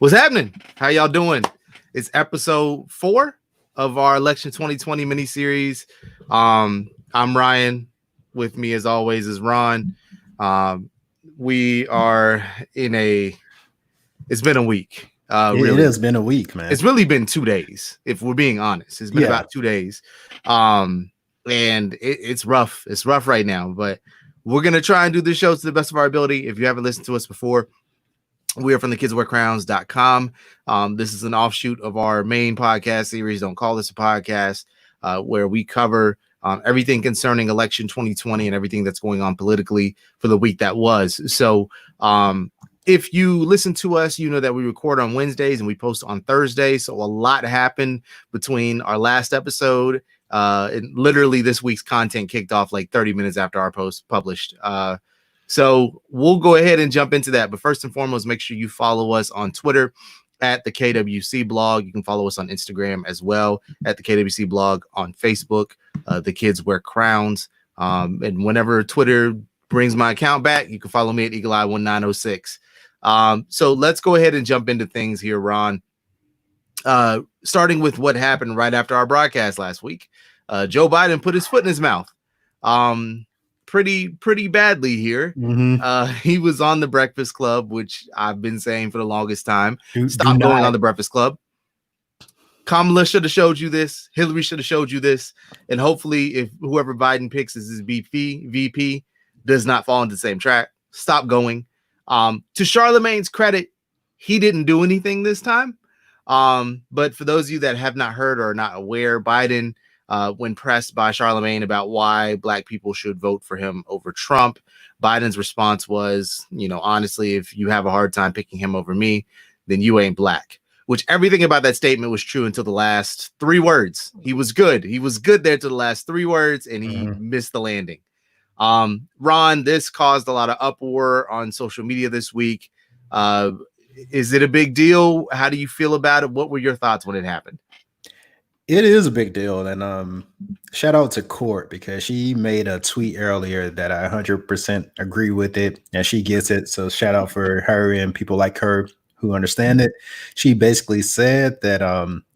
What's happening? How y'all doing? It's episode 4 of our Election 2020 mini-series. I'm Ryan. With me, as always, is Ron. We are in a... It's been a week. It has been a week, man. It's really been 2 days, if we're being honest. It's been about 2 days. And it's rough. It's rough right now, but we're going to try and do this show to the best of our ability. If you haven't listened to us before, we are from thekidswearcrowns.com. This is an offshoot of our main podcast series, Don't Call This a Podcast, where we cover everything concerning election 2020 and everything that's going on politically for the week that was. So if you listen to us, you know that we record on Wednesdays and we post on Thursdays. So a lot happened between our last episode and literally this week's content kicked off like 30 minutes after our post published. So we'll go ahead and jump into that. But first and foremost, make sure you follow us on Twitter at the KWC blog. You can follow us on Instagram as well at the KWC blog, on Facebook, The Kids Wear Crowns. And whenever Twitter brings my account back, you can follow me at Eagle Eye 1906. So let's go ahead and jump into things here, Ron. Starting with what happened right after our broadcast last week. Joe Biden put his foot in his mouth. Pretty badly here. He was on the Breakfast Club, which I've been saying for the longest time. Stop going on the Breakfast Club. Kamala should have showed you this. Hillary should have showed you this. And hopefully, if whoever Biden picks as his VP does not fall into the same track, stop going. To Charlemagne's credit, he didn't do anything this time. But for those of you that have not heard or are not aware, Biden, when pressed by Charlemagne about why Black people should vote for him over Trump, Biden's response was, honestly, if you have a hard time picking him over me, then you ain't Black. Which everything about that statement was true until the last 3 words. He was good. He was good there to the last 3 words, and he missed the landing. Ron, this caused a lot of uproar on social media this week. Is it a big deal? How do you feel about it? What were your thoughts when it happened? It is a big deal. And shout out to Court, because she made a tweet earlier that I 100% agree with it, and she gets it. So shout out for her and people like her who understand it. She basically said that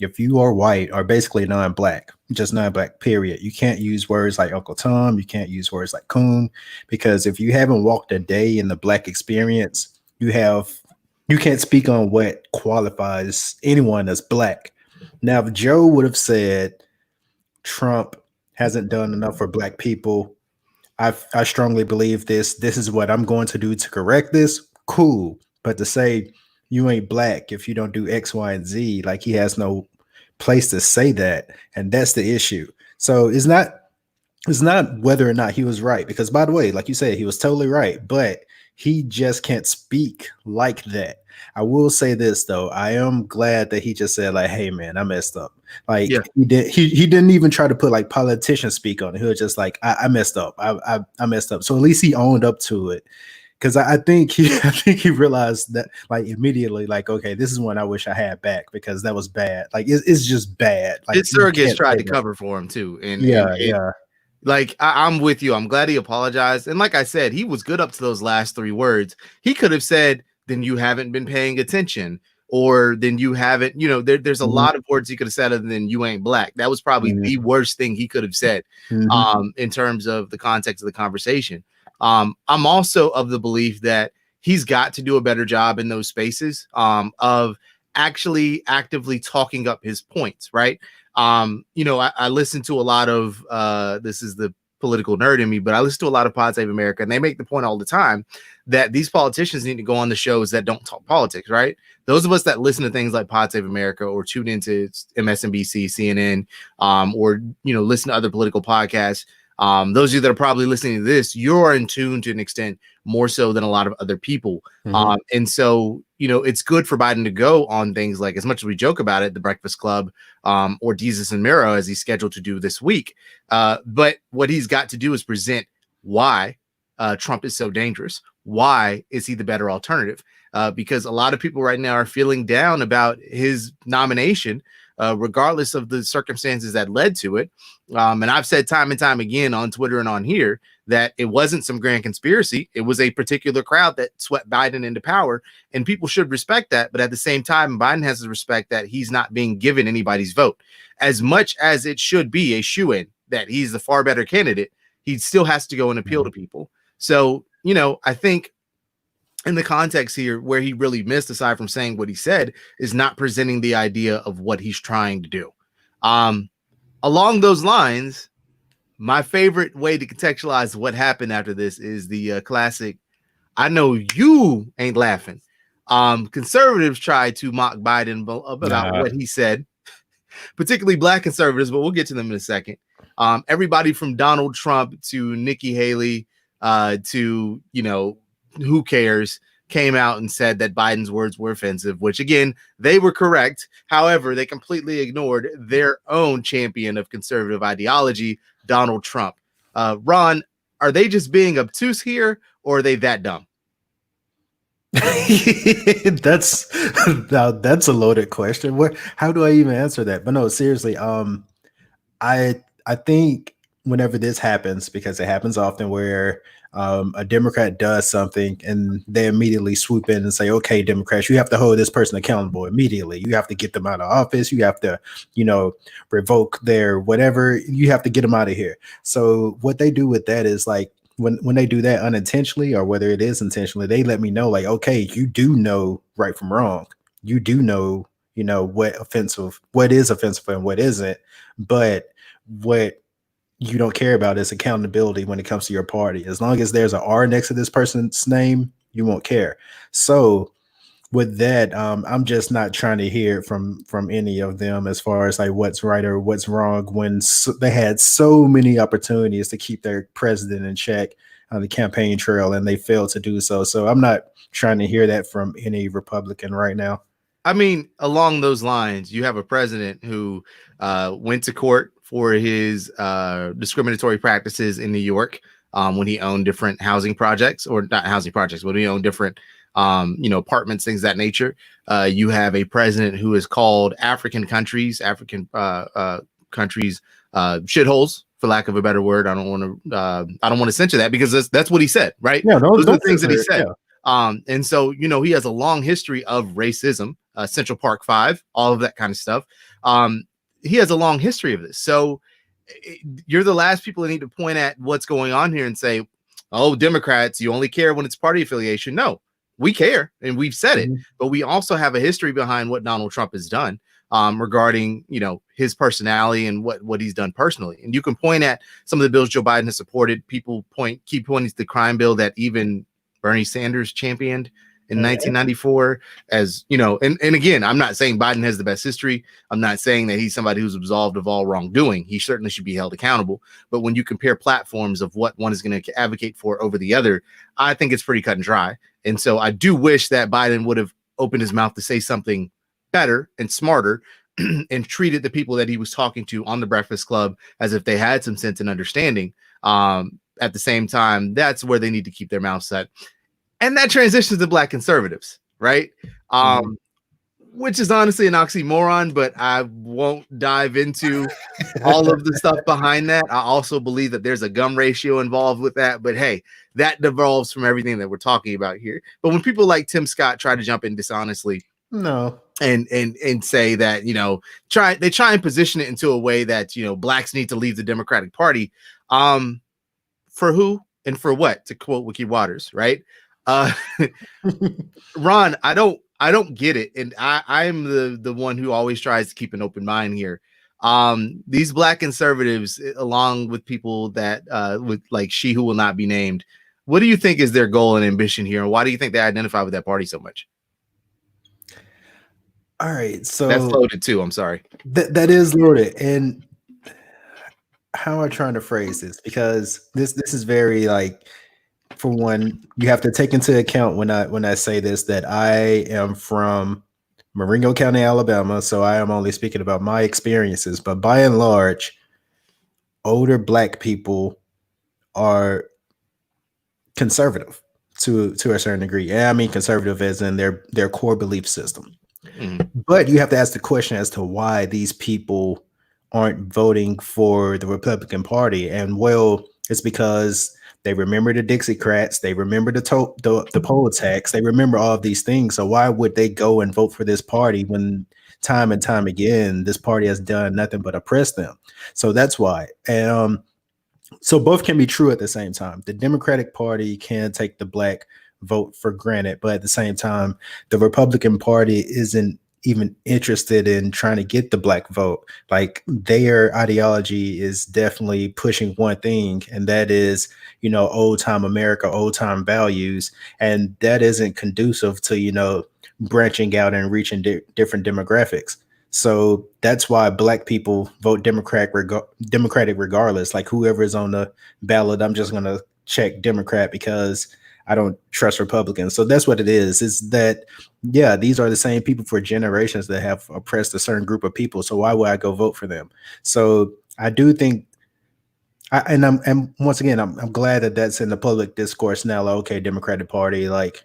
if you are white or basically non-Black, just non-Black, period, you can't use words like Uncle Tom. You can't use words like coon, because if you haven't walked a day in the Black experience, you can't speak on what qualifies anyone as Black. Now, if Joe would have said Trump hasn't done enough for Black people, I strongly believe this is what I'm going to do to correct this, cool. But to say you ain't Black if you don't do X, Y, and Z, like, he has no place to say that, and that's the issue. So it's not whether or not he was right, because, by the way, like you said, he was totally right, but he just can't speak like that. I will say this though, I am glad that he just said, like, hey man, I messed up. Like, he didn't even try to put like politician speak on it. He was just like, I messed up. I messed up. So at least he owned up to it. Because I think he realized that, like, immediately, like, okay, this is one I wish I had back, because that was bad. Like, it's just bad. Like, his surrogates tried to cover for him too. And like, I'm with you. I'm glad he apologized. And like I said, he was good up to those last 3 words. He could have said, then you haven't been paying attention, or then you haven't, there's a lot of words he could have said other than you ain't Black. That was probably the worst thing he could have said in terms of the context of the conversation. I'm also of the belief that he's got to do a better job in those spaces of actually actively talking up his points, right? I listen to a lot of this is the political nerd in me, but I listen to a lot of Pod Save America, and they make the point all the time that these politicians need to go on the shows that don't talk politics, right? Those of us that listen to things like Pod Save America or tune into MSNBC, CNN, or listen to other political podcasts. Those of you that are probably listening to this, you're in tune to an extent more so than a lot of other people. And so, it's good for Biden to go on things like, as much as we joke about it, the Breakfast Club, or Jesus and Miro, as he's scheduled to do this week. But what he's got to do is present why Trump is so dangerous. Why is he the better alternative? Because a lot of people right now are feeling down about his nomination, regardless of the circumstances that led to it. And I've said time and time again on Twitter and on here that it wasn't some grand conspiracy. It was a particular crowd that swept Biden into power, and people should respect that. But at the same time, Biden has to respect that he's not being given anybody's vote. As much as it should be a shoo-in that he's the far better candidate, he still has to go and appeal to people. So, I think in the context here, where he really missed, aside from saying what he said, is not presenting the idea of what he's trying to do. Along those lines, my favorite way to contextualize what happened after this is the classic, I know you ain't laughing. Conservatives tried to mock Biden about what he said, particularly Black conservatives, but we'll get to them in a second. Everybody from Donald Trump to Nikki Haley to, who cares, came out and said that Biden's words were offensive, which again, they were correct. However, they completely ignored their own champion of conservative ideology, Donald Trump. Ron, are they just being obtuse here, or are they that dumb? That's a loaded question. How do I even answer that? But no, seriously, I think whenever this happens, because it happens often, where a Democrat does something and they immediately swoop in and say, okay, Democrats, you have to hold this person accountable immediately. You have to get them out of office. You have to, revoke their whatever. You have to get them out of here. So what they do with that is, like, when they do that unintentionally, or whether it is intentionally, they let me know, like, okay, you do know right from wrong. You do know, what is offensive and what isn't. But what you don't care about is accountability when it comes to your party. As long as there's an R next to this person's name, you won't care. So with that, I'm just not trying to hear from any of them as far as like what's right or what's wrong, when they had so many opportunities to keep their president in check on the campaign trail and they failed to do so. So I'm not trying to hear that from any Republican right now. I mean, along those lines, you have a president who went to court for his discriminatory practices in New York when he owned different housing projects, or not housing projects, but he owned different, apartments, things of that nature. You have a president who has called African countries shitholes, for lack of a better word. I don't want to censure that, because that's what he said, right? Yeah, those are the things that he said. Yeah. And so, he has a long history of racism, Central Park 5, all of that kind of stuff. He has a long history of this. So you're the last people that need to point at what's going on here and say, oh, Democrats, you only care when it's party affiliation. No, we care, and we've said it, but we also have a history behind what Donald Trump has done regarding, his personality and what he's done personally. And you can point at some of the bills Joe Biden has supported. People keep pointing to the crime bill that even Bernie Sanders championed in 1994, as and again, I'm not saying Biden has the best history. I'm not saying that he's somebody who's absolved of all wrongdoing. He certainly should be held accountable. But when you compare platforms of what one is going to advocate for over the other, I think it's pretty cut and dry. And so I do wish that Biden would have opened his mouth to say something better and smarter and treated the people that he was talking to on the Breakfast Club as if they had some sense and understanding. At the same time, that's where they need to keep their mouth shut. And that transitions to Black conservatives, right? Which is honestly an oxymoron, but I won't dive into all of the stuff behind that. I also believe that there's a gum ratio involved with that, but hey, that devolves from everything that we're talking about here. But when people like Tim Scott try to jump in dishonestly, and say that, they try and position it into a way that, Blacks need to leave the Democratic Party. For who and for what, to quote Wiki Waters, right? Ron, I don't get it. And I am the one who always tries to keep an open mind here. These Black conservatives, along with people that with like She Who Will Not Be Named, what do you think is their goal and ambition here? And why do you think they identify with that party so much? All right, so that's loaded too. I'm sorry. That is loaded. And how am I trying to phrase this? Because this is very, like, for one, you have to take into account when I say this, that I am from Marengo County, Alabama. So I am only speaking about my experiences, but by and large, older Black people are conservative to a certain degree. And I mean conservative as in their core belief system. But you have to ask the question as to why these people aren't voting for the Republican Party. And well, it's because They remember the Dixiecrats. They remember the poll tax. They remember all of these things. So why would they go and vote for this party when time and time again this party has done nothing but oppress them? So that's why. And so both can be true at the same time. The Democratic Party can take the black vote for granted, but at the same time, the Republican Party isn't even interested in trying to get the black vote. Like, their ideology is definitely pushing one thing, and that is, old time America, old time values. And that isn't conducive to, branching out and reaching different demographics. So that's why black people vote Democratic regardless. Like, whoever is on the ballot, I'm just going to check Democrat because I don't trust Republicans. So that's what it is. Is that, yeah, these are the same people for generations that have oppressed a certain group of people. So why would I go vote for them? So I do think, and once again, I'm glad that that's in the public discourse now. Like, okay, Democratic Party, like,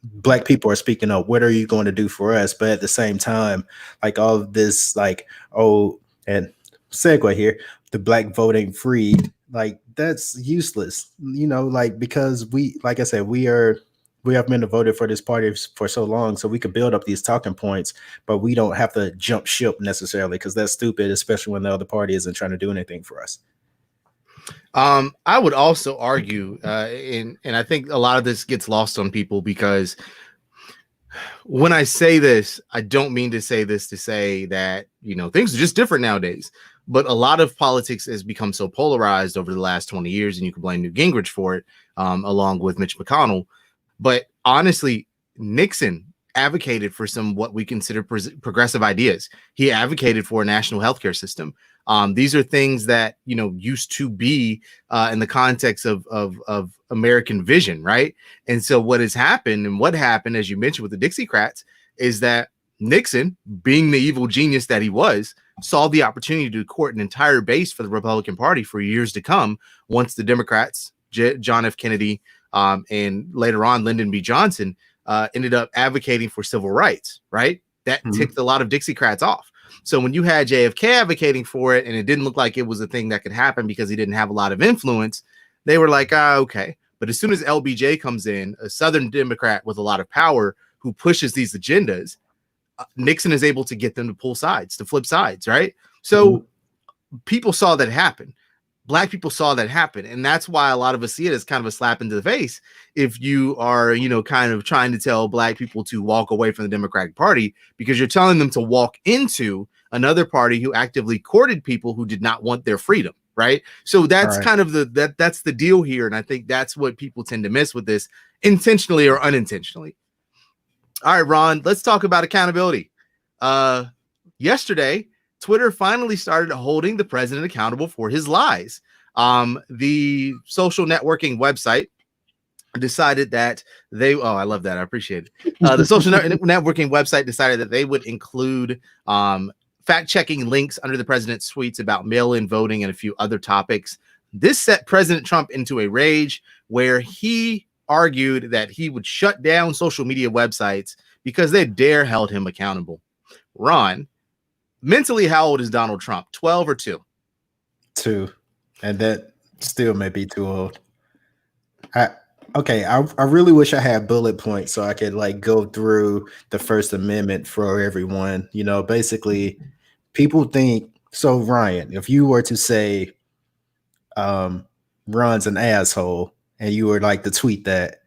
black people are speaking up. What are you going to do for us? But at the same time, like, all of this, like, and segue here, the black voting free, like, that's useless, like, because like I said, we have been voted for this party for so long, so we could build up these talking points, but we don't have to jump ship necessarily, because that's stupid, especially when the other party isn't trying to do anything for us. I would also argue, and I think a lot of this gets lost on people, because when I say this, I don't mean to say this to say that, things are just different nowadays. But a lot of politics has become so polarized over the last 20 years, and you can blame Newt Gingrich for it, along with Mitch McConnell. But honestly, Nixon advocated for some what we consider progressive ideas. He advocated for a national healthcare system. These are things that, used to be in the context of American vision, right? And so what happened, as you mentioned with the Dixiecrats, is that Nixon, being the evil genius that he was, saw the opportunity to court an entire base for the Republican Party for years to come once the Democrats, John F. Kennedy, and later on Lyndon B. Johnson, ended up advocating for civil rights, right? That ticked a lot of Dixiecrats off. So when you had JFK advocating for it, and it didn't look like it was a thing that could happen because he didn't have a lot of influence, they were like, okay. But as soon as LBJ comes in, a Southern Democrat with a lot of power who pushes these agendas, Nixon is able to get them to flip sides, right? So people saw that happen. Black people saw that happen. And that's why a lot of us see it as kind of a slap into the face if you are, kind of trying to tell black people to walk away from the Democratic Party, because you're telling them to walk into another party who actively courted people who did not want their freedom, right? So that's kind of that's the deal here. And I think that's what people tend to miss with this, intentionally or unintentionally. All right, Ron, let's talk about accountability. Yesterday, Twitter finally started holding the president accountable for his lies. The social networking website decided that I love that. I appreciate it. The social networking website decided that they would include fact-checking links under the president's tweets about mail-in voting and a few other topics. This set President Trump into a rage, where he argued that he would shut down social media websites because they dare held him accountable. Ron, mentally, how old is Donald Trump? 12 or 2? 2. And that still may be too old. I really wish I had bullet points so I could go through the First Amendment for everyone. Basically, people think, so Ryan, if you were to say Ron's an asshole, and you were to tweet that,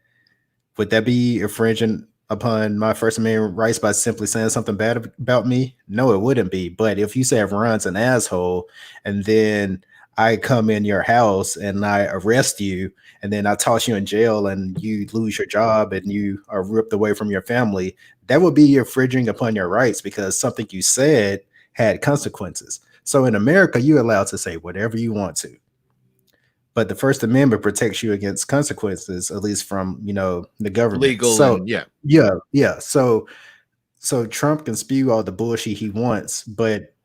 would that be infringing upon my First Amendment rights by simply saying something bad about me? No, it wouldn't be. But if you say Ron's an asshole, and then I come in your house and I arrest you, and then I toss you in jail and you lose your job and you are ripped away from your family, that would be infringing upon your rights, because something you said had consequences. So in America, you're allowed to say whatever you want to. But the First Amendment protects you against consequences, at least from, the government. Legal. So yeah. So Trump can spew all the bullshit he wants, but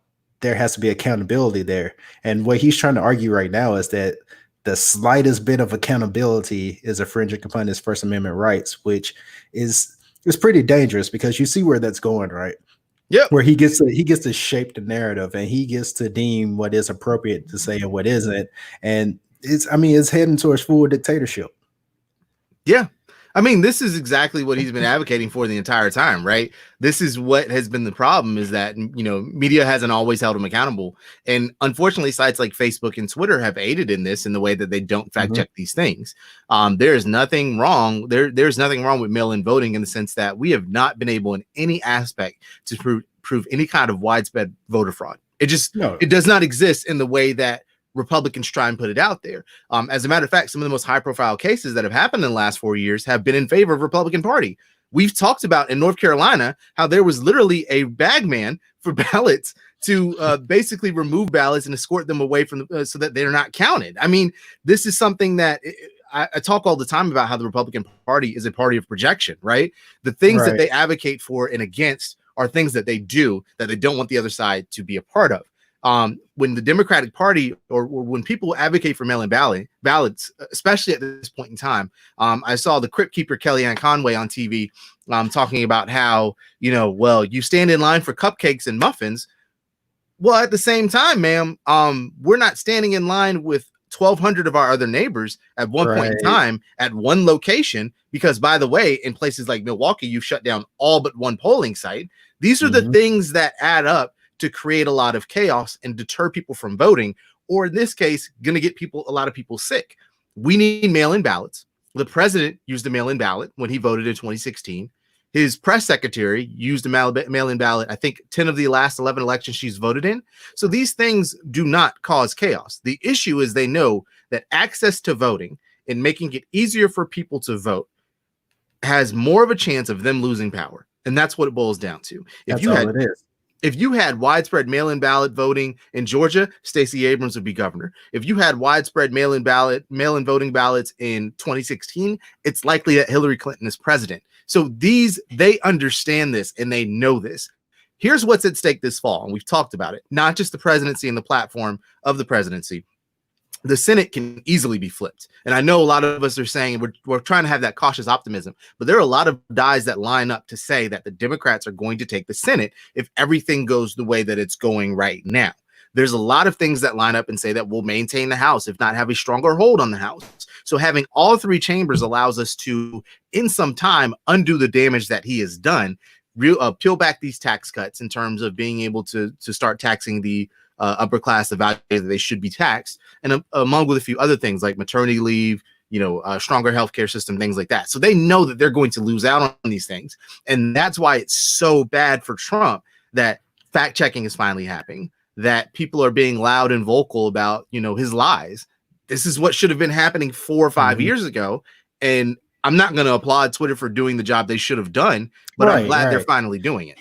there has to be accountability there. And what he's trying to argue right now is that the slightest bit of accountability is infringing upon his First Amendment rights, which is pretty dangerous, because you see where that's going, right? Yeah, where he gets to shape the narrative, and he gets to deem what is appropriate to say and what isn't. And it's heading towards full dictatorship. Yeah. I mean, this is exactly what he's been advocating for the entire time, right? This is what has been the problem, is that, you know, media hasn't always held him accountable. And unfortunately, sites like Facebook and Twitter have aided in this, in the way that they don't fact check these things. There is nothing wrong. There's nothing wrong with mail-in voting, in the sense that we have not been able in any aspect to prove any kind of widespread voter fraud. It does not exist in the way that Republicans try and put it out there. As a matter of fact, some of the most high-profile cases that have happened in the last 4 years have been in favor of Republican Party. We've talked about in North Carolina how there was literally a bagman for ballots to basically remove ballots and escort them away from so that they're not counted. I mean, this is something that I talk all the time about, how the Republican Party is a party of projection, right? The things that they advocate for and against are things that they do that they don't want the other side to be a part of. When the Democratic Party, or when people advocate for mail-in ballots, especially at this point in time, I saw the Crypt Keeper Kellyanne Conway on TV talking about how, you know, well, you stand in line for cupcakes and muffins. Well, at the same time, ma'am, we're not standing in line with 1,200 of our other neighbors at one point in time at one location, because, by the way, in places like Milwaukee, you've shut down all but one polling site. These are the things that add up to create a lot of chaos and deter people from voting, or in this case, going to get a lot of people sick. We need mail-in ballots. The president used a mail-in ballot when he voted in 2016. His press secretary used a mail-in ballot, I think 10 of the last 11 elections she's voted in. So these things do not cause chaos. The issue is they know that access to voting and making it easier for people to vote has more of a chance of them losing power. And that's what it boils down to. If you had widespread mail-in ballot voting in Georgia, Stacey Abrams would be governor. If you had widespread mail-in voting ballots in 2016, it's likely that Hillary Clinton is president. So they understand this and they know this. Here's what's at stake this fall, and we've talked about it, not just the presidency and the platform of the presidency. The Senate can easily be flipped. And I know a lot of us are saying we're trying to have that cautious optimism, but there are a lot of dies that line up to say that the Democrats are going to take the Senate if everything goes the way that it's going right now. There's a lot of things that line up and say that we'll maintain the House, if not have a stronger hold on the House. So having all three chambers allows us to, in some time, undo the damage that he has done, peel back these tax cuts in terms of being able to start taxing the upper class, the value that they should be taxed, and among with a few other things like maternity leave, stronger healthcare system, things like that. So they know that they're going to lose out on these things. And that's why it's so bad for Trump that fact checking is finally happening, that people are being loud and vocal about, his lies. This is what should have been happening 4 or 5 years ago. And I'm not going to applaud Twitter for doing the job they should have done, but I'm glad they're finally doing it.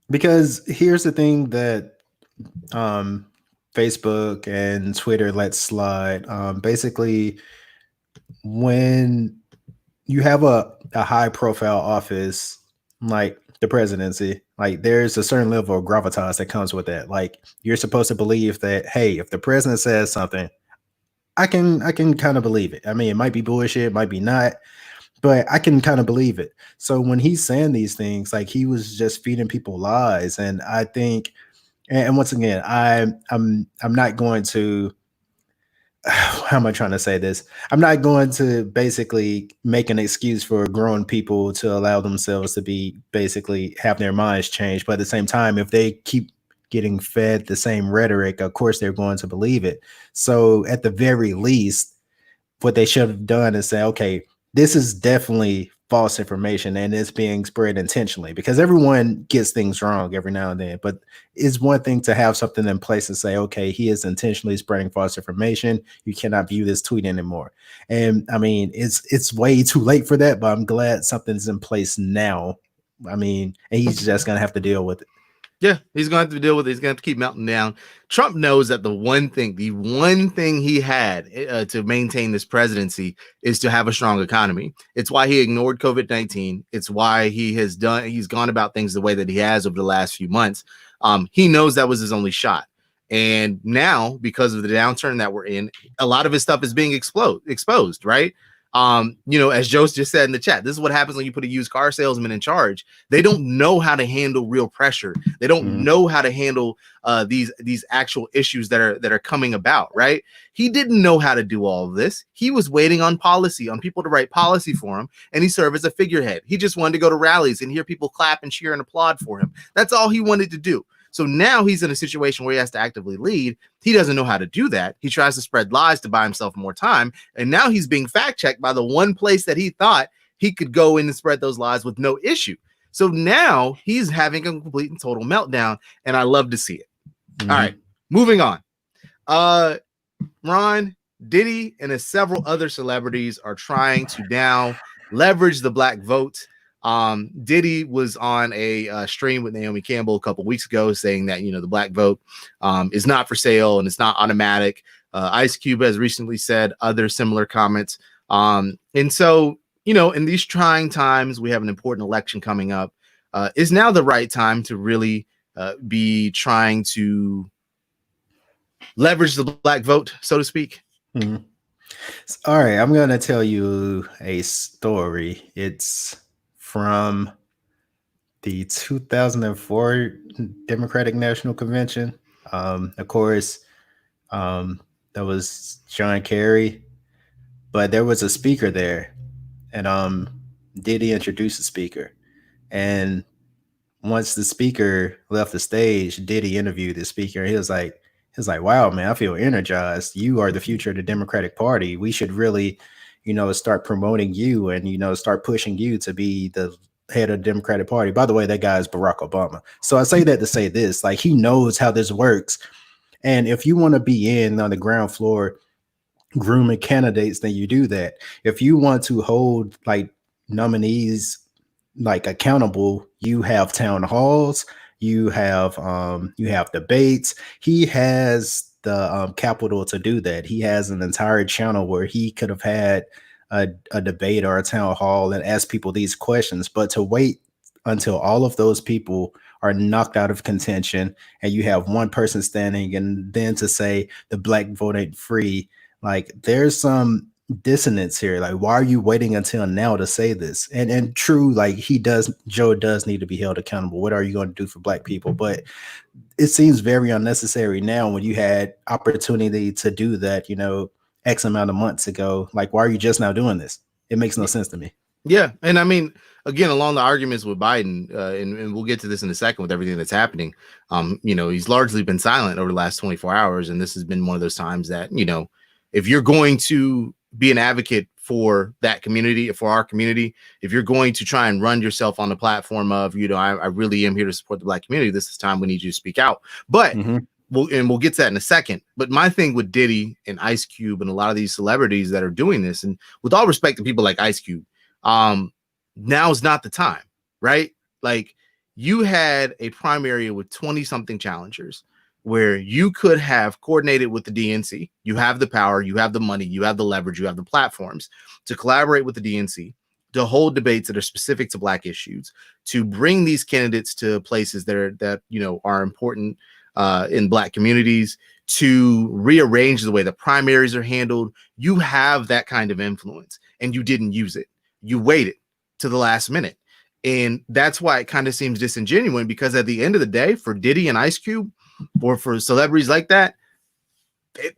Because here's the thing that Facebook and Twitter let slide. Basically, when you have a high profile office like the presidency, like there's a certain level of gravitas that comes with that. Like you're supposed to believe that, hey, if the president says something, I can kind of believe it. I mean, it might be bullshit, it might be not, but I can kind of believe it. So when he's saying these things, like he was just feeding people lies. And I think, and once again, I'm not going to, how am I trying to say this? I'm not going to basically make an excuse for grown people to allow themselves to be basically have their minds changed. But at the same time, if they keep getting fed the same rhetoric, of course, they're going to believe it. So at the very least, what they should have done is say, okay, this is definitely false information and it's being spread intentionally, because everyone gets things wrong every now and then. But it's one thing to have something in place and say, okay, he is intentionally spreading false information. You cannot view this tweet anymore. And I mean, it's way too late for that, but I'm glad something's in place now. I mean, and he's just going to have to deal with it. Yeah, he's going to have to deal with it. He's going to have to keep melting down. Trump knows that the one thing he had to maintain this presidency is to have a strong economy. It's why he ignored COVID-19. It's why he's gone about things the way that he has over the last few months. He knows that was his only shot. And now, because of the downturn that we're in, a lot of his stuff is being exposed, right? As Joe just said in the chat, this is what happens when you put a used car salesman in charge. They don't know how to handle real pressure. They don't know how to handle these actual issues that are coming about, right? He didn't know how to do all of this. He was waiting on people to write policy for him, and he served as a figurehead. He just wanted to go to rallies and hear people clap and cheer and applaud for him. That's all he wanted to do. So now he's in a situation where he has to actively lead. He doesn't know how to do that. He tries to spread lies to buy himself more time. And now he's being fact checked by the one place that he thought he could go in and spread those lies with no issue. So now he's having a complete and total meltdown. And I love to see it. All right, moving on. Ron, Diddy, and several other celebrities are trying to now leverage the black vote. Diddy was on a stream with Naomi Campbell a couple weeks ago saying that, the black vote is not for sale and it's not automatic. Ice Cube has recently said other similar comments. And so, in these trying times, we have an important election coming up. Is now the right time to really be trying to leverage the black vote, so to speak? All right, I'm going to tell you a story. It's from the 2004 Democratic National Convention. Of course, that was John Kerry, but there was a speaker there, and Diddy introduced the speaker. And once the speaker left the stage, Diddy interviewed the speaker. He was like, wow, man, I feel energized. You are the future of the Democratic Party. We should really start promoting you and, start pushing you to be the head of the Democratic Party. By the way, that guy is Barack Obama. So I say that to say this, like, he knows how this works. And if you want to be in on the ground floor grooming candidates, then you do that. If you want to hold like nominees like accountable, you have town halls, you have debates. He has the capital to do that. He has an entire channel where he could have had a debate or a town hall and ask people these questions, but to wait until all of those people are knocked out of contention and you have one person standing and then to say the black vote ain't free, like there's some dissonance here. Like, why are you waiting until now to say this? And true, like Joe does need to be held accountable. What are you going to do for black people? But it seems very unnecessary now when you had opportunity to do that, X amount of months ago. Like, why are you just now doing this? It makes no sense to me. Yeah. And I mean, again, along the arguments with Biden, and we'll get to this in a second with everything that's happening. He's largely been silent over the last 24 hours. And this has been one of those times that, if you're going to be an advocate for that community, for our community, if you're going to try and run yourself on the platform of, I really am here to support the black community, this is time we need you to speak out. But we'll get to that in a second. But my thing with Diddy and Ice Cube and a lot of these celebrities that are doing this, and with all respect to people like Ice Cube, now is not the time, right? Like, you had a primary with 20 something challengers where you could have coordinated with the DNC. You have the power, you have the money, you have the leverage, you have the platforms to collaborate with the DNC, to hold debates that are specific to black issues, to bring these candidates to places that are important in black communities, to rearrange the way the primaries are handled. You have that kind of influence and you didn't use it. You waited to the last minute. And that's why it kind of seems disingenuous, because at the end of the day, for Diddy and Ice Cube, or for celebrities like that, it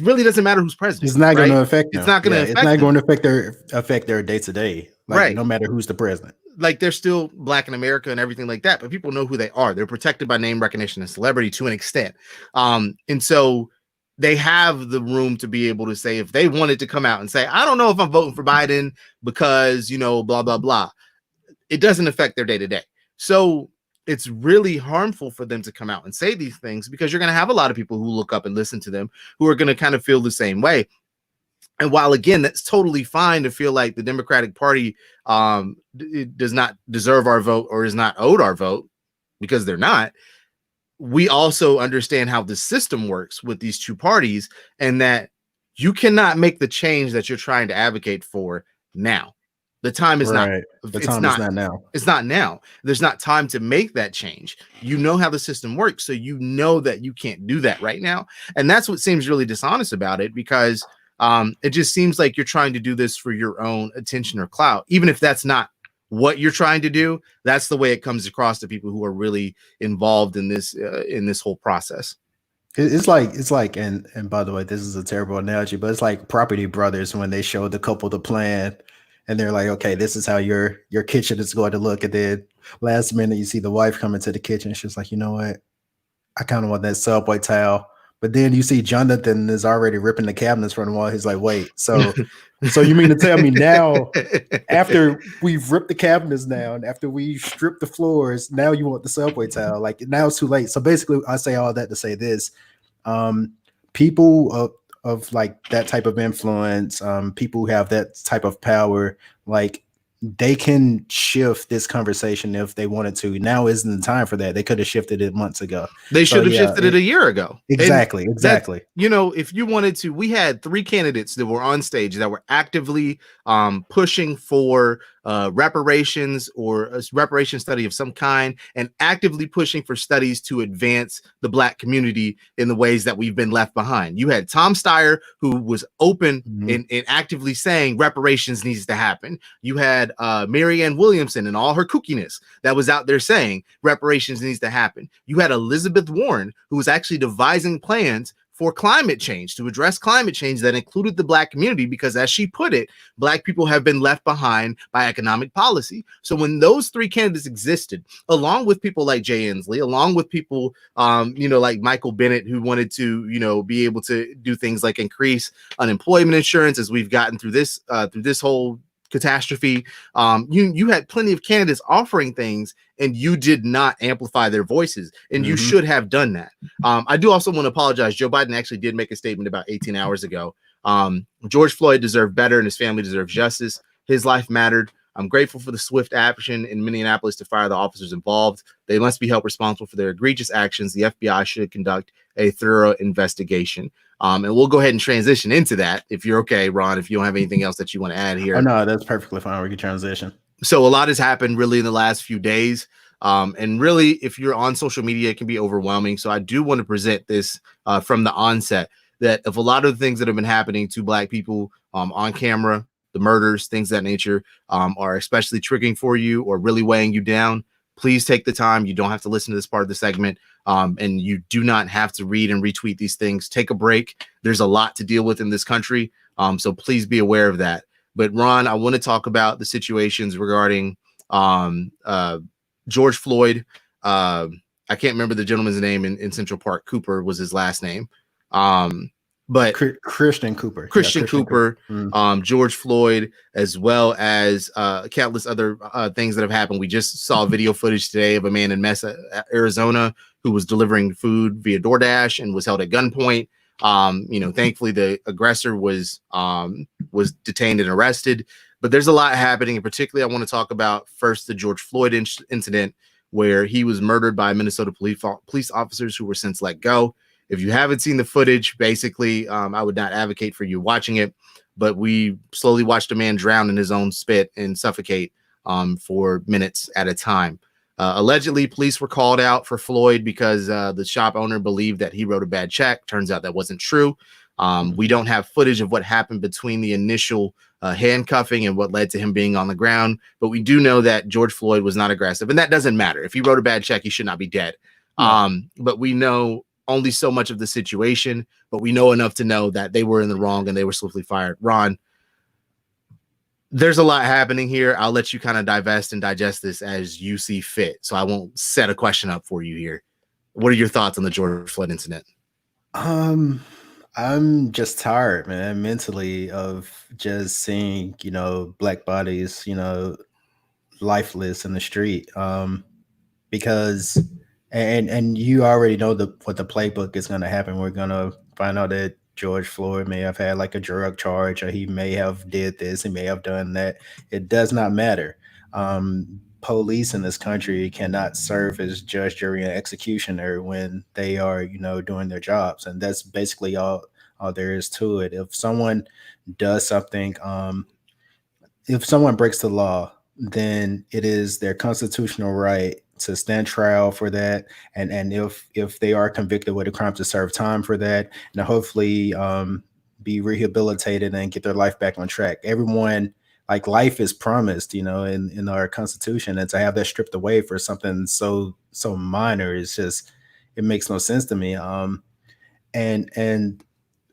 really doesn't matter who's president. It's not going to affect them. It's not going to affect it's not going to affect their day to day. Right. No matter who's the president. Like, they're still black in America and everything like that, but people know who they are. They're protected by name recognition and celebrity to an extent. And so they have the room to be able to say, if they wanted to come out and say, I don't know if I'm voting for Biden because, blah, blah, blah, it doesn't affect their day to day. So it's really harmful for them to come out and say these things, because you're going to have a lot of people who look up and listen to them who are going to kind of feel the same way. And while, again, that's totally fine to feel like the Democratic Party it does not deserve our vote or is not owed our vote, because they're not, we also understand how the system works with these two parties, and that you cannot make the change that you're trying to advocate for now. The time is not. The time is not now. It's not now. There's not time to make that change. You know how the system works, so you know that you can't do that right now. And that's what seems really dishonest about it, because It just seems like you're trying to do this for your own attention or clout, even if that's not what you're trying to do. That's the way it comes across to people who are really involved in this whole process. It's like, and by the way, this is a terrible analogy, but it's like Property Brothers when they show the couple the plan, and they're like, okay, this is how your kitchen is going to look, and then last minute you see the wife come into the kitchen, she's like, you know what, I kind of want that Subway towel. But then you see Jonathan is already ripping the cabinets from the wall. He's like, wait, so you mean to tell me now, after we've ripped the cabinets down, after we stripped the floors, now you want the Subway towel? Like, now it's too late. So basically, I say all that to say this. People of like that type of influence, people who have that type of power, like, they can shift this conversation if they wanted to. Now isn't the time for that. They could have shifted it months ago. They should have shifted it a year ago. Exactly. That, you know, if you wanted to, we had 3 candidates that were on stage that were actively pushing for reparations or a reparation study of some kind, and actively pushing for studies to advance the Black community in the ways that we've been left behind. You had Tom Steyer, who was open and actively saying reparations needs to happen. You had Marianne Williamson and all her kookiness that was out there saying reparations needs to happen. You had Elizabeth Warren, who was actually devising plans for climate change, to address climate change that included the Black community, because as she put it, Black people have been left behind by economic policy. So when those 3 candidates existed, along with people like Jay Inslee, along with people, you know, like Michael Bennett, who wanted to, you know, be able to do things like increase unemployment insurance as we've gotten through this whole catastrophe. You had plenty of candidates offering things, and you did not amplify their voices, and you should have done that. I do also want to apologize. Joe Biden actually did make a statement about 18 hours ago. George Floyd deserved better, and his family deserves justice. His life mattered. I'm grateful for the swift action in Minneapolis to fire the officers involved. They must be held responsible for their egregious actions. The FBI should conduct a thorough investigation. And we'll go ahead and transition into that, if you're okay, Ron, if you don't have anything else that you want to add here. Oh, no, that's perfectly fine. We can transition. So a lot has happened really in the last few days. And really, if you're on social media, it can be overwhelming. So I do want to present this from the onset, that if a lot of the things that have been happening to Black people on camera, the murders, things of that nature, are especially triggering for you or really weighing you down, please take the time. You don't have to listen to this part of the segment. And you do not have to read and retweet these things. Take a break. There's a lot to deal with in this country. So please be aware of that. But Ron, I want to talk about the situations regarding George Floyd. I can't remember the gentleman's name in Central Park. Cooper was his last name. But Christian Cooper. Christian Cooper, George Floyd, as well as countless other things that have happened. We just saw video footage today of a man in Mesa, Arizona, who was delivering food via DoorDash and was held at gunpoint. You know, thankfully the aggressor was detained and arrested. But there's a lot happening, and particularly I want to talk about first the George Floyd incident, where he was murdered by Minnesota police officers who were since let go. If you haven't seen the footage, basically, I would not advocate for you watching it, but we slowly watched a man drown in his own spit and suffocate for minutes at a time. Allegedly, police were called out for Floyd because the shop owner believed that he wrote a bad check. Turns out that wasn't true. We don't have footage of what happened between the initial handcuffing and what led to him being on the ground, but we do know that George Floyd was not aggressive, and that doesn't matter. If he wrote a bad check, he should not be dead. But we know only so much of the situation, but we know enough to know that they were in the wrong and they were swiftly fired. Ron, there's a lot happening here. I'll let you kind of divest and digest this as you see fit. So I won't set a question up for you here. What are your thoughts on the George Floyd incident? I'm just tired, man, mentally, of just seeing, you know, Black bodies, you know, lifeless in the street. Because and you already know what the playbook is going to happen. We're going to find out that George Floyd may have had like a drug charge, or he may have did this, he may have done that. It does not matter. Police in this country cannot serve as judge, jury, and executioner when they are, you know, doing their jobs. And that's basically all there is to it. If someone does something, if someone breaks the law, then it is their constitutional right to stand trial for that, and if they are convicted with a crime, to serve time for that, and hopefully be rehabilitated and get their life back on track. Everyone, like, life is promised, you know, in our Constitution, and to have that stripped away for something so minor is just, it makes no sense to me. And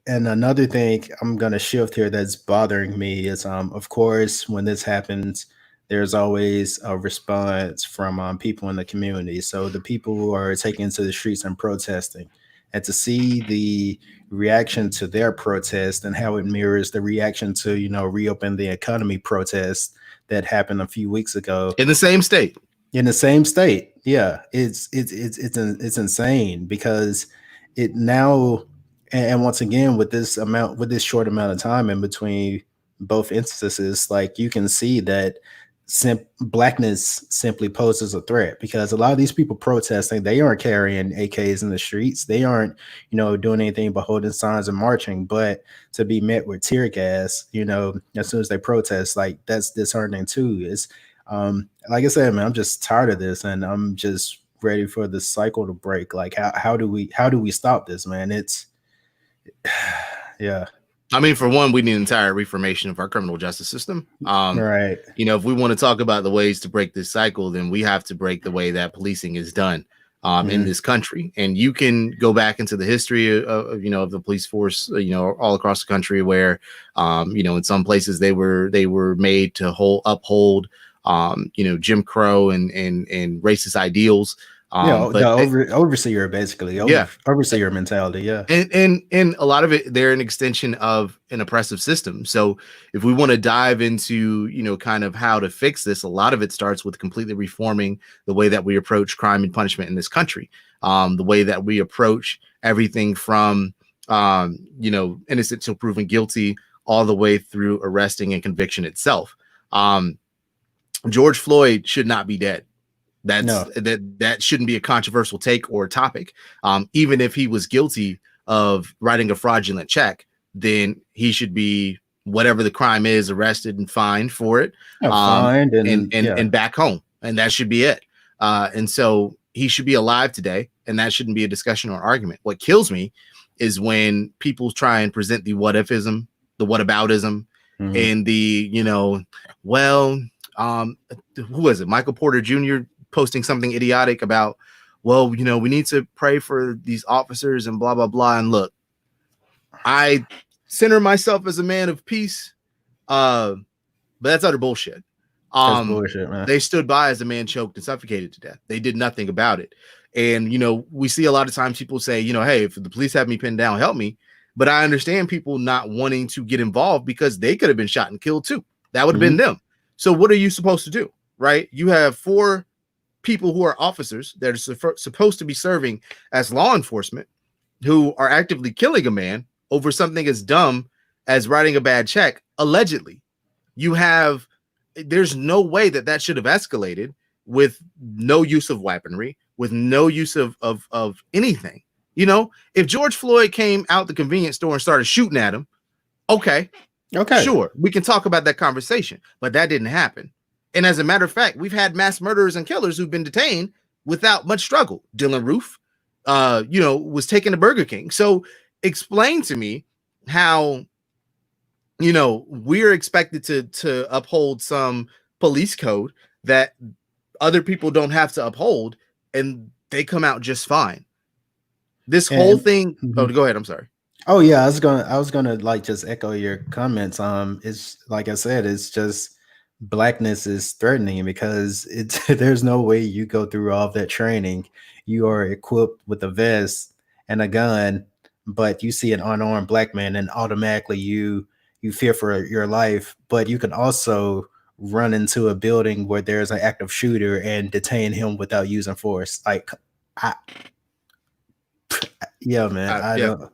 another thing I'm gonna shift here that's bothering me is, of course, when this happens, there's always a response from people in the community. So the people who are taking to the streets and protesting, and to see the reaction to their protest and how it mirrors the reaction to, you know, reopen the economy protest that happened a few weeks ago in the same state. In the same state, yeah, it's insane, because it now, and once again, with this short amount of time in between both instances, like, you can see that blackness simply poses a threat, because a lot of these people protesting, they aren't carrying AKs in the streets, they aren't, you know, doing anything but holding signs and marching, but to be met with tear gas, you know, as soon as they protest, like, that's disheartening too. Is like I said, man, I'm just tired of this, and I'm just ready for the cycle to break. Like, how do we stop this, man? It's yeah. I mean, for one, we need an entire reformation of our criminal justice system. Right. You know, if we want to talk about the ways to break this cycle, then we have to break the way that policing is done in this country. And you can go back into the history of you know, of the police force, you know, all across the country, where you know, in some places they were made to uphold you know, Jim Crow and racist ideals. The overseer, basically. Overseer mentality. Yeah. And a lot of it, they're an extension of an oppressive system. So if we want to dive into, you know, kind of how to fix this, a lot of it starts with completely reforming the way that we approach crime and punishment in this country. The way that we approach everything from, you know, innocent till proven guilty, all the way through arresting and conviction itself. George Floyd should not be dead. That shouldn't be a controversial take or topic. Even if he was guilty of writing a fraudulent check, then he should be, whatever the crime is, arrested and fined for it, fined and back home, and that should be it. And so he should be alive today, and that shouldn't be a discussion or argument. What kills me is when people try and present the what ifism, the whataboutism, and the, you know, well, who was it? Michael Porter Jr. posting something idiotic about, well, you know, we need to pray for these officers and blah, blah, blah. And look, I center myself as a man of peace, but that's utter bullshit. That's bullshit, man. They stood by as a man choked and suffocated to death. They did nothing about it. And, you know, we see a lot of times people say, you know, hey, if the police have me pinned down, help me. But I understand people not wanting to get involved, because they could have been shot and killed too. That would have been them. So what are you supposed to do? Right? You have 4 people who are officers that are supposed to be serving as law enforcement, who are actively killing a man over something as dumb as writing a bad check, allegedly. There's no way that should have escalated with no use of weaponry, with no use of anything. You know, if George Floyd came out the convenience store and started shooting at him, okay, sure, we can talk about that conversation, but that didn't happen. And as a matter of fact, we've had mass murderers and killers who've been detained without much struggle. Dylan Roof, you know, was taken to Burger King. So explain to me how, you know, we're expected to uphold some police code that other people don't have to uphold, and they come out just fine. This whole thing. Oh, go ahead. I'm sorry. Oh yeah, I was gonna like just echo your comments. It's like I said, it's just, blackness is threatening, because there's no way you go through all of that training, you are equipped with a vest and a gun, but you see an unarmed black man and automatically you fear for your life. But you can also run into a building where there's an active shooter and detain him without using force. Like, yeah, man. I don't.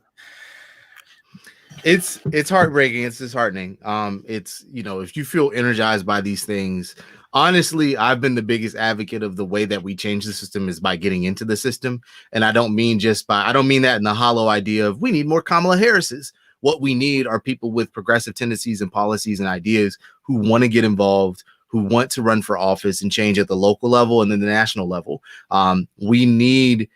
It's heartbreaking. It's disheartening. It's, you know, if you feel energized by these things, honestly, I've been the biggest advocate of the way that we change the system is by getting into the system. And I don't mean I don't mean that in the hollow idea of we need more Kamala Harris's. What we need are people with progressive tendencies and policies and ideas who want to get involved, who want to run for office and change at the local level and then the national level. We need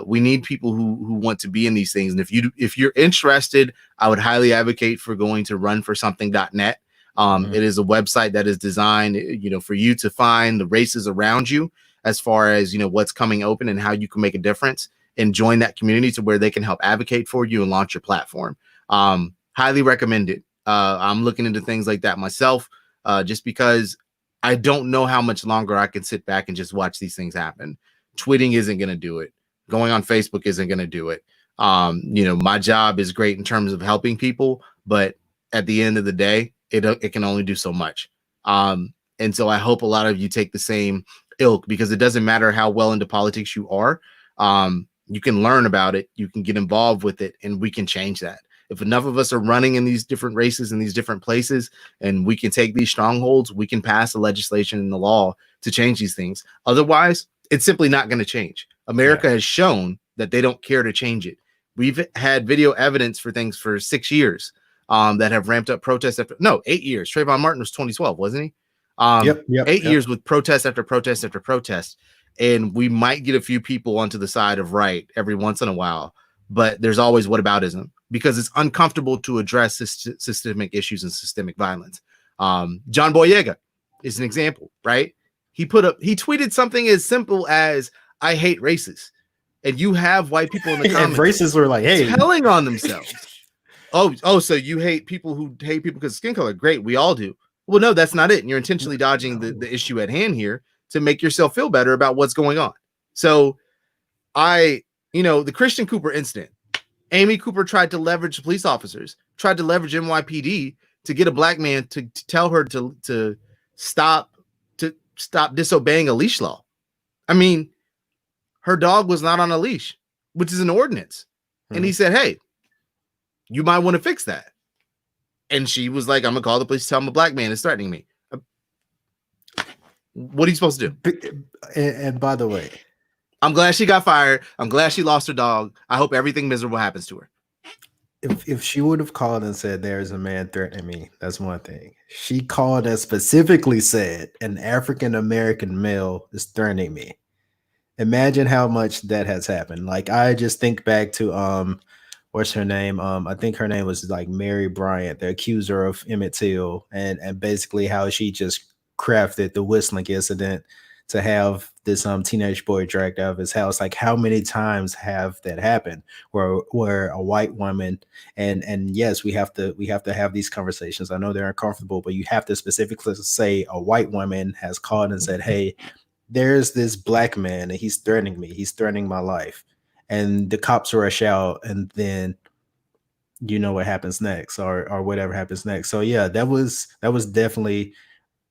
We need people who want to be in these things. And if you're interested, I would highly advocate for going to runforsomething.net. It is a website that is designed, for you to find the races around you as far as, what's coming open and how you can make a difference and join that community to where they can help advocate for you and launch your platform. Highly recommend it. I'm looking into things like that myself, just because I don't know how much longer I can sit back and just watch these things happen. Tweeting isn't going to do it. Going on Facebook isn't going to do it. My job is great in terms of helping people, but at the end of the day, it can only do so much. And so I hope a lot of you take the same ilk, because it doesn't matter how well into politics you are. You can learn about it, you can get involved with it, and we can change that. If enough of us are running in these different races in these different places, and we can take these strongholds, we can pass the legislation and the law to change these things. Otherwise, it's simply not going to change. America has shown that they don't care to change it. We've had video evidence for things for 6 years that have ramped up protests 8 years. Trayvon Martin was 2012, wasn't he? 8 years with protest after protest after protest. And we might get a few people onto the side of right every once in a while, but there's always whataboutism, because it's uncomfortable to address systemic issues and systemic violence. John Boyega is an example, right? He tweeted something as simple as, "I hate racists." And you have white people in the comments. And racists were like, "Hey, telling on themselves." Oh, so you hate people who hate people because of skin color? Great, we all do. Well, no, that's not it. And you're intentionally dodging the issue at hand here to make yourself feel better about what's going on. So the Christian Cooper incident, Amy Cooper tried to leverage police officers, tried to leverage NYPD to get a black man to tell her to stop disobeying a leash law. I mean, her dog was not on a leash, which is an ordinance. And he said, "Hey, you might want to fix that." And she was like, "I'm gonna call the police, tell them a black man is threatening me." What are you supposed to do? And by the way, I'm glad she got fired. I'm glad she lost her dog. I hope everything miserable happens to her. If she would have called and said, "There's a man threatening me," that's one thing. She called and specifically said, "An African-American male is threatening me." Imagine how much that has happened. Like, I just think back to what's her name? I think her name was like Mary Bryant, the accuser of Emmett Till, and basically how she just crafted the whistling incident to have this teenage boy dragged out of his house. Like, how many times have that happened where a white woman, and yes, we have to have these conversations. I know they're uncomfortable, but you have to specifically say a white woman has called and said, "Hey, there's this black man and he's threatening me. He's threatening my life." And the cops rush out, and then you know what happens next, or whatever happens next. So yeah, that was definitely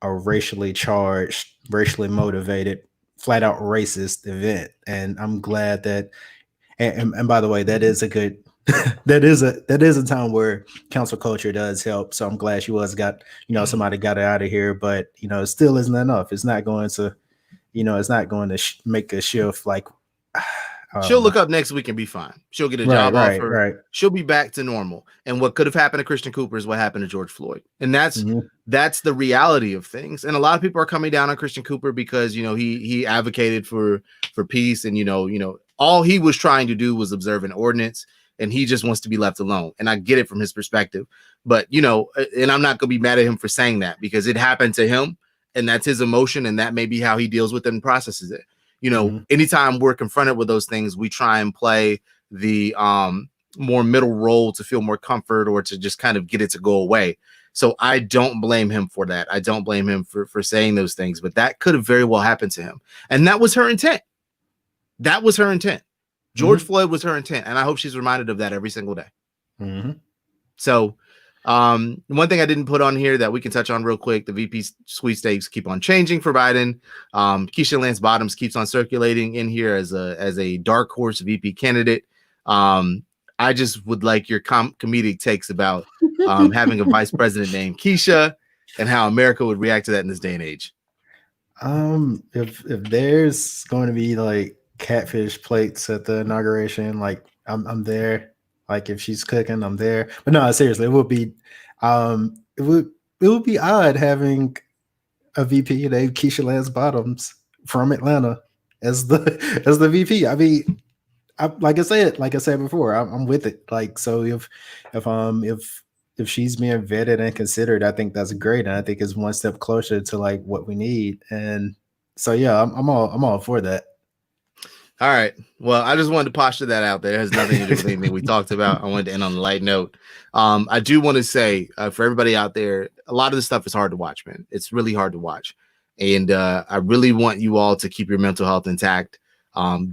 a racially charged, racially motivated, flat out racist event. And I'm glad that, and by the way, that is a good, that is a time where council culture does help. So I'm glad she got somebody got it out of here, but it still isn't enough. It's not going to, it's not going to make a shift. Like, she'll look up next week and be fine. She'll get a job offer. Right. She'll be back to normal. And what could have happened to Christian Cooper is what happened to George Floyd. And that's the reality of things. And a lot of people are coming down on Christian Cooper because, he advocated for peace. And, all he was trying to do was observe an ordinance, and he just wants to be left alone. And I get it from his perspective. But, and I'm not going to be mad at him for saying that, because it happened to him, and that's his emotion. And that may be how he deals with it and processes it. Anytime we're confronted with those things, we try and play the more middle role to feel more comfort or to just kind of get it to go away. So I don't blame him for that. I don't blame him for saying those things, but that could have very well happened to him. And that was her intent. That was her intent. George Floyd was her intent. And I hope she's reminded of that every single day. So one thing I didn't put on here that we can touch on real quick, the VP sweepstakes keep on changing for Biden. Keisha Lance Bottoms keeps on circulating in here as a dark horse VP candidate. I just would like your comedic takes about having a vice president named Keisha and how America would react to that in this day and age. If there's going to be like catfish plates at the inauguration, like I'm there. Like, if she's cooking, I'm there. But no, seriously, it would be odd having a VP named Keisha Lance Bottoms from Atlanta as the VP. I mean, like I said before, I'm with it. Like, so if she's being vetted and considered, I think that's great, and I think it's one step closer to like what we need. And so yeah, I'm all for that. All right. Well, I just wanted to posture that out there. It has nothing to do with anything we talked about. I wanted to end on a light note. I do want to say for everybody out there, a lot of this stuff is hard to watch, man. It's really hard to watch. And I really want you all to keep your mental health intact.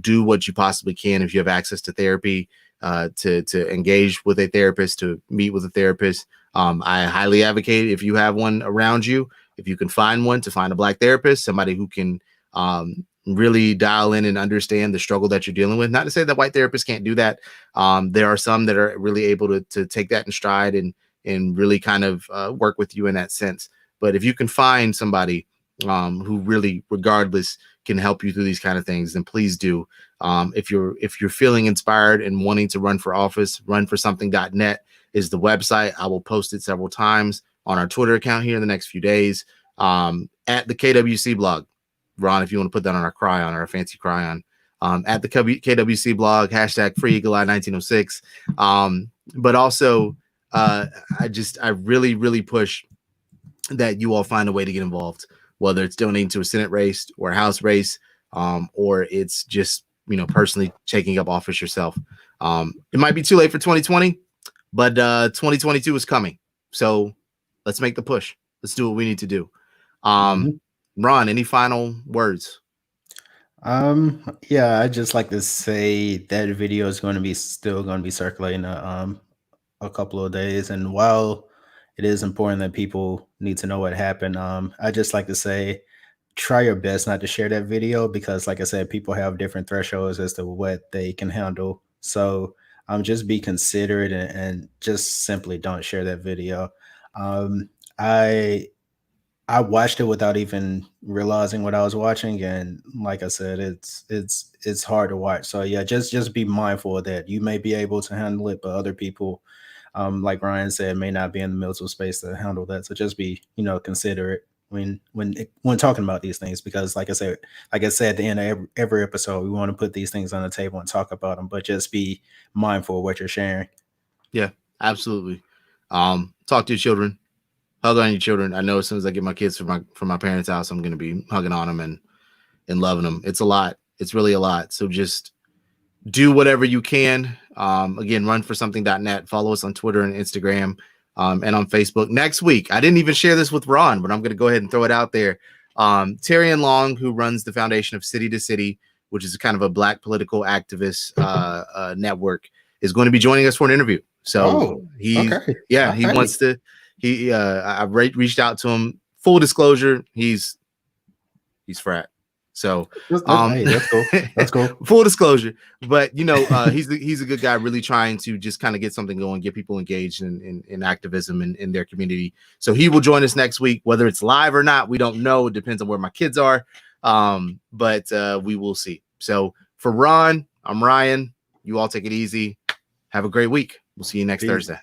Do what you possibly can if you have access to therapy, to engage with a therapist, to meet with a therapist. I highly advocate if you have one around you, if you can find one, to find a Black therapist, somebody who can really dial in and understand the struggle that you're dealing with. Not to say that white therapists can't do that. There are some that are really able to take that in stride and really kind of work with you in that sense. But if you can find somebody who really, regardless, can help you through these kind of things, then please do. If you're feeling inspired and wanting to run for office, runforsomething.net is the website. I will post it several times on our Twitter account here in the next few days. At the KWC blog, Ron, if you want to put that on our cryon, our fancy cryon, at the KWC blog, hashtag free Eagle Eye 1906. But also, I really, really push that you all find a way to get involved, whether it's donating to a Senate race or a House race, or it's just, personally taking up office yourself. It might be too late for 2020, but 2022 is coming. So let's make the push. Let's do what we need to do. Ron, any final words? Yeah, I just like to say that video is still going to be circulating a couple of days, and while it is important that people need to know what happened, I just like to say, try your best not to share that video, because like I said, people have different thresholds as to what they can handle. So just be considerate and just simply don't share that video. I watched it without even realizing what I was watching, and like I said, it's hard to watch. So yeah, just be mindful of that. You may be able to handle it, but other people, like Ryan said, may not be in the mental space to handle that. So just be, considerate when talking about these things, because like I said at the end of every episode, we want to put these things on the table and talk about them, but just be mindful of what you're sharing. Yeah, absolutely. Talk to your children. Hug on your children. I know as soon as I get my kids from my parents' house, I'm going to be hugging on them and loving them. It's a lot. It's really a lot. So just do whatever you can. Again, runforsomething.net. Follow us on Twitter and Instagram, and on Facebook. Next week, I didn't even share this with Ron, but I'm going to go ahead and throw it out there. Terry and Long, who runs the foundation of City to City, which is kind of a Black political activist network, is going to be joining us for an interview. So he wants to. I reached out to him. Full disclosure, he's frat. So hey, that's cool. That's cool. Full disclosure, but he's a good guy, really trying to just kind of get something going, get people engaged in activism in their community. So he will join us next week, whether it's live or not. We don't know. It depends on where my kids are. But we will see. So for Ron, I'm Ryan. You all take it easy. Have a great week. We'll see you next Thursday.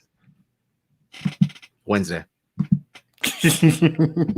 Wednesday.